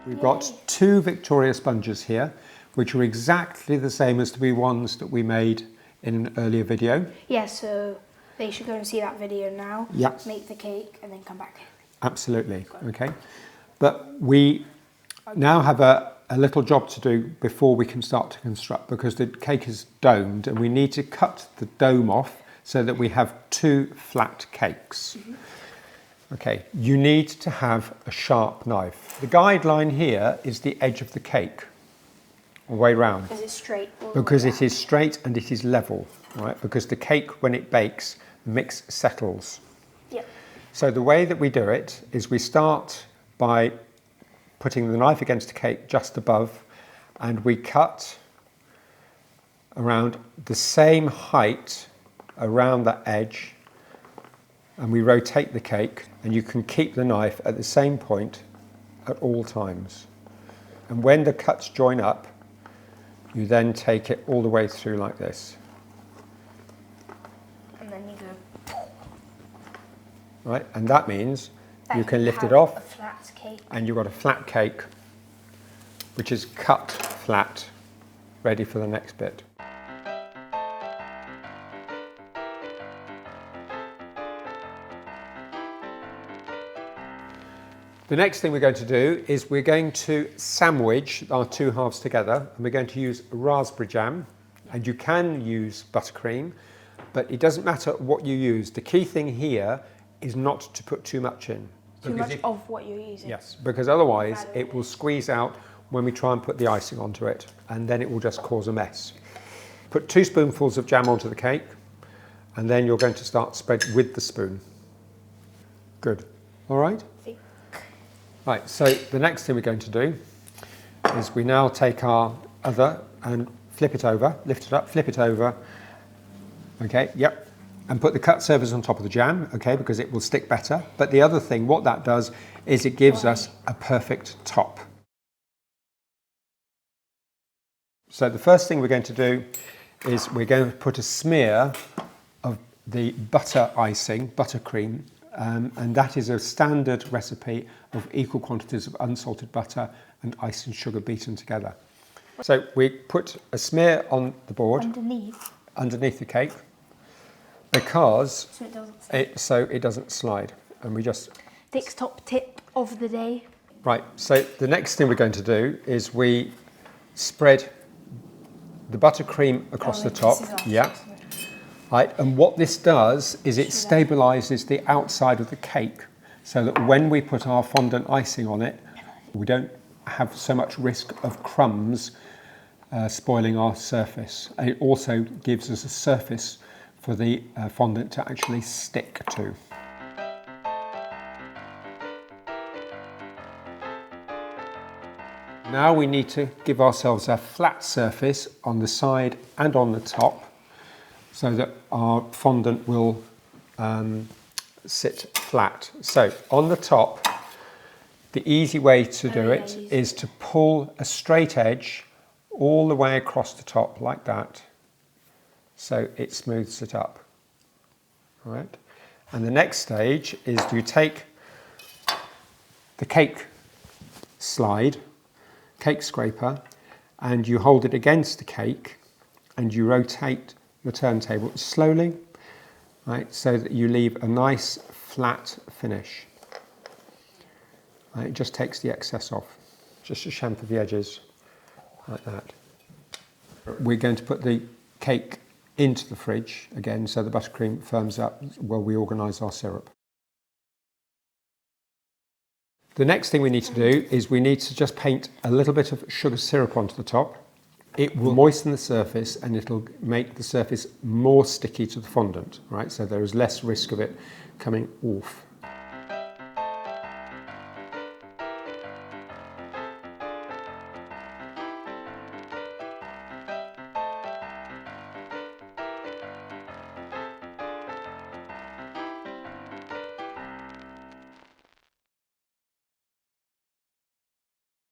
We've got 2 Victoria sponges here, which are exactly the same as the ones that we made in an earlier video. Yeah, so they should go and see that video now. Yeah. Make the cake and then come back. Absolutely, okay. But we now have a little job to do before we can start to construct, because the cake is domed and we need to cut the dome off so that we have 2 flat cakes. Okay, you need to have a sharp knife. The guideline here is the edge of the cake, all the way round. Because it's straight. Because it is straight and it is level, right? Because the cake, when it bakes, the mix settles. Yep. So the way that we do it is we start by putting the knife against the cake just above, and we cut around the same height around that edge, and we rotate the cake, and you can keep the knife at the same point at all times. And when the cuts join up, you then take it all the way through like this. And then you go. Right, and that means you can lift it have off, a flat cake. and you've got a flat cake, which is cut flat, ready for the next bit. The next thing we're going to do is we're going to sandwich our 2 halves together, and we're going to use raspberry jam, and you can use buttercream, but it doesn't matter what you use. The key thing here is not to put too much in. Too much of what you're using. Yes, because otherwise it will squeeze out when we try and put the icing onto it, and then it will just cause a mess. Put 2 spoonfuls of jam onto the cake, and then you're going to start spread with the spoon. Good. All right? Right, so the next thing we're going to do is we now take our other and flip it over, lift it up, flip it over. Okay, yep. And put the cut surface on top of the jam, okay, because it will stick better. But the other thing, what that does is it gives us a perfect top. So the first thing we're going to do is we're going to put a smear of the butter icing, buttercream, and that is a standard recipe of equal quantities of unsalted butter and icing sugar beaten together. So we put a smear on the board underneath the cake, because so it doesn't slide, and we just... Dick's top tip of the day. Right, so the next thing we're going to do is we spread the buttercream across the top. Yeah. Right, and what this does is it stabilises the outside of the cake, so that when we put our fondant icing on it, we don't have so much risk of crumbs spoiling our surface. And it also gives us a surface for the fondant to actually stick to. Now we need to give ourselves a flat surface on the side and on the top, so that our fondant will sit flat. So on the top, the easy way to do it is to pull a straight edge all the way across the top like that, so it smooths it up. All right. And the next stage is you take the cake scraper, and you hold it against the cake, and you rotate the turntable slowly, right, so that you leave a nice flat finish. Right, it just takes the excess off, just to shampoo the edges like that. We're going to put the cake into the fridge again, so the buttercream firms up while we organise our syrup. The next thing we need to do is we need to just paint a little bit of sugar syrup onto the top. It will moisten the surface, and it'll make the surface more sticky to the fondant, right? So there is less risk of it coming off.